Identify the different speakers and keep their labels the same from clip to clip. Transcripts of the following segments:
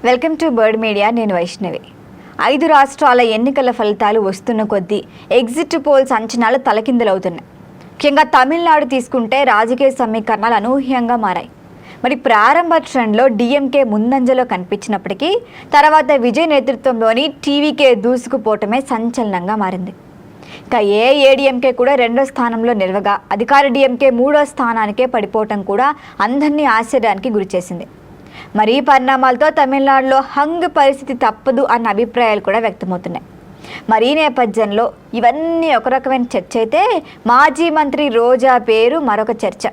Speaker 1: Welcome to bird media. నేను వైష్ణవి. 5 రాష్ట్రాల ఎన్నికల ఫలితాలు వస్తున్న కొద్దీ ఎగ్జిట్ పోల్స్ అంచనాలు తలకిందులవుతున్నాయి. ముఖ్యంగా తమిళనాడు తీసుకుంటే రాజకీయ సమీకరణాలు అనూహ్యంగా మారాయి. మరి ప్రారంభ ట్రెండ్లో డిఎంకే ముందంజలో కనిపించినప్పటికీ తర్వాత విజయ్ నేతృత్వంలోని టీవీకే దూసుకుపోవటమే సంచలనంగా మారింది. ఇక ఏడీఎంకే కూడా 2వ స్థానంలో నిలవగా అధికార డిఎంకే 3వ స్థానానికే పడిపోవటం కూడా అందరినీ ఆశ్చర్యానికి గురిచేసింది. మరి ఈ పరిణామాలతో తమిళనాడులో హంగ్ పరిస్థితి తప్పదు అన్న అభిప్రాయాలు కూడా వ్యక్తమవుతున్నాయి. మరి ఈ నేపథ్యంలో ఇవన్నీ ఒక రకమైన చర్చ అయితే మాజీ మంత్రి రోజా పేరు మరొక చర్చ.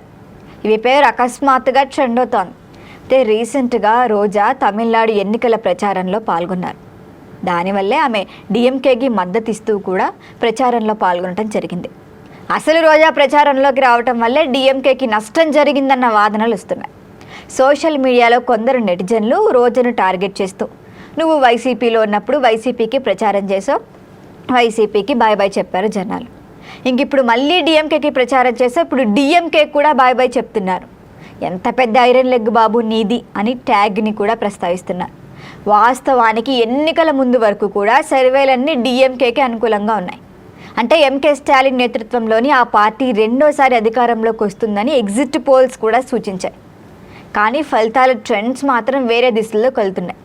Speaker 1: ఇవి పేరు అకస్మాత్తుగా ట్రెండ్ అవుతోంది. అయితే రీసెంట్గా రోజా తమిళనాడు ఎన్నికల ప్రచారంలో పాల్గొన్నారు. దానివల్లే ఆమె డిఎంకేకి మద్దతు ఇస్తూ కూడా ప్రచారంలో పాల్గొనడం జరిగింది. అసలు రోజా ప్రచారంలోకి రావటం వల్లే డిఎంకేకి నష్టం జరిగిందన్న వాదనలు వస్తున్నాయి. సోషల్ మీడియాలో కొందరు నెటిజన్లు రోజాను టార్గెట్ చేస్తూ నువ్వు వైసీపీలో ఉన్నప్పుడు వైసీపీకి ప్రచారం చేసావు, వైసీపీకి బాయ్ బాయ్ చెప్పారు జనాలు. ఇంక ఇప్పుడు మళ్ళీ డిఎంకేకి ప్రచారం చేసావు, ఇప్పుడు డిఎంకే కూడా బాయ్ బాయ్ చెప్తున్నారు. ఎంత పెద్ద ఐరన్ లెగ్ బాబు నీది అని ట్యాగ్ని కూడా ప్రస్తావిస్తున్నారు. వాస్తవానికి ఎన్నికల ముందు వరకు కూడా సర్వేలన్నీ డిఎంకేకి అనుకూలంగా ఉన్నాయి. అంటే ఎంకే స్టాలిన్ నేతృత్వంలోని ఆ పార్టీ రెండోసారి అధికారంలోకి వస్తుందని ఎగ్జిట్ పోల్స్ కూడా సూచించాయి. కానీ ఫలితాల ట్రెండ్స్ మాత్రం వేరే దిశల్లో కలుతున్నాయి.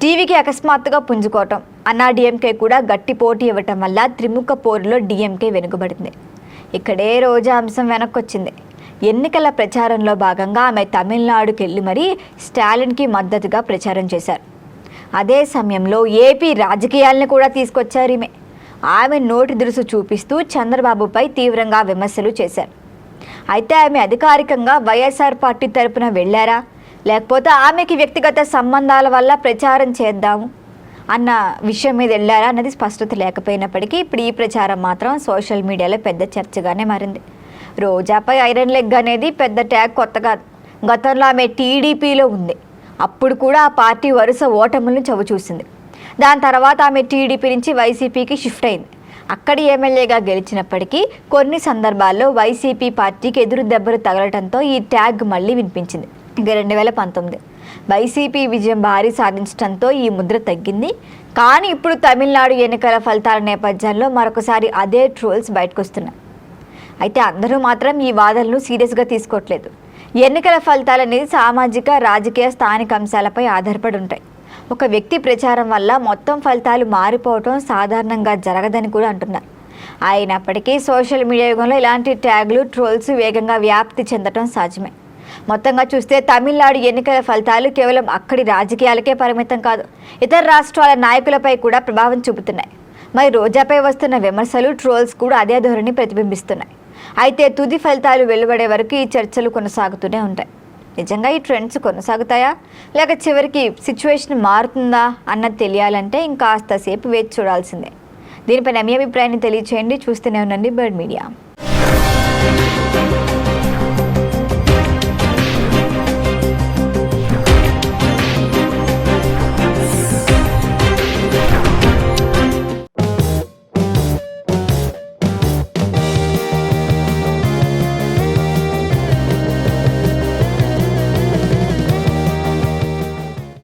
Speaker 1: టీవీకి అకస్మాత్తుగా పుంజుకోవటం, అన్నా డిఎంకే కూడా గట్టి పోటీ ఇవ్వటం వల్ల త్రిముఖ పోరులో డిఎంకే వెనుకబడింది. ఇక్కడే రోజా అంశం వెనక్కొచ్చింది. ఎన్నికల ప్రచారంలో భాగంగా ఆమె తమిళనాడుకి వెళ్ళి మరీ స్టాలిన్కి మద్దతుగా ప్రచారం చేశారు. అదే సమయంలో ఏపీ రాజకీయాలను కూడా తీసుకొచ్చారు ఈమె. ఆమె నోటి దురుసు చూపిస్తూ చంద్రబాబుపై తీవ్రంగా విమర్శలు చేశారు. అయితే ఆమె అధికారికంగా వైఎస్ఆర్ పార్టీ తరపున వెళ్ళారా, లేకపోతే ఆమెకి వ్యక్తిగత సంబంధాల వల్ల ప్రచారం చేద్దాము అన్న విషయం మీద వెళ్ళారా అన్నది స్పష్టత లేకపోయినప్పటికీ ఇప్పుడు ఈ ప్రచారం మాత్రం సోషల్ మీడియాలో పెద్ద చర్చగానే మారింది. రోజాపై ఐరన్ లెగ్ అనేది పెద్ద ట్యాగ్ కొత్త కాదు. గతంలో ఆమె టీడీపీలో ఉంది. అప్పుడు కూడా ఆ పార్టీ వరుస ఓటములను చవిచూసింది. దాని తర్వాత ఆమె టీడీపీ నుంచి వైసీపీకి షిఫ్ట్ అయింది. అక్కడి ఎమ్మెల్యేగా గెలిచినప్పటికీ కొన్ని సందర్భాల్లో వైసీపీ పార్టీకి ఎదురు దెబ్బలు తగలటంతో ఈ ట్యాగ్ మళ్ళీ వినిపించింది. ఇక 2019 వైసీపీ విజయం భారీ సాధించడంతో ఈ ముద్ర తగ్గింది. కానీ ఇప్పుడు తమిళనాడు ఎన్నికల ఫలితాల నేపథ్యంలో మరొకసారి అదే ట్రోల్స్ బయటకు వస్తున్నాయి. అయితే అందరూ మాత్రం ఈ వాదనలు సీరియస్గా తీసుకోవట్లేదు. ఎన్నికల ఫలితాలు అనేది సామాజిక, రాజకీయ, స్థానిక అంశాలపై ఆధారపడి ఉంటాయి. ఒక వ్యక్తి ప్రచారం వల్ల మొత్తం ఫలితాలు మారిపోవటం సాధారణంగా జరగదని కూడా అంటున్నారు. అయినప్పటికీ సోషల్ మీడియా యుగంలో ఇలాంటి ట్యాగ్లు, ట్రోల్స్ వేగంగా వ్యాప్తి చెందటం సహజమే. మొత్తంగా చూస్తే తమిళనాడు ఎన్నికల ఫలితాలు కేవలం అక్కడి రాజకీయాలకే పరిమితం కాదు, ఇతర రాష్ట్రాల నాయకులపై కూడా ప్రభావం చూపుతున్నాయి. మరి రోజాపై వస్తున్న విమర్శలు, ట్రోల్స్ కూడా అదే ధోరణి ప్రతిబింబిస్తున్నాయి. అయితే తుది ఫలితాలు వెలువడే వరకు ఈ చర్చలు కొనసాగుతూనే ఉంటాయి. నిజంగా ఈ ట్రెండ్స్ కొనసాగుతాయా, లేక చివరికి సిచ్యువేషన్ మారుతుందా అన్నది తెలియాలంటే ఇంకాస్త సేపు వేచి చూడాల్సిందే. దీనిపైన మీ అభిప్రాయాన్ని తెలియచేయండి. చూస్తూనే ఉండండి బర్డ్ మీడియా.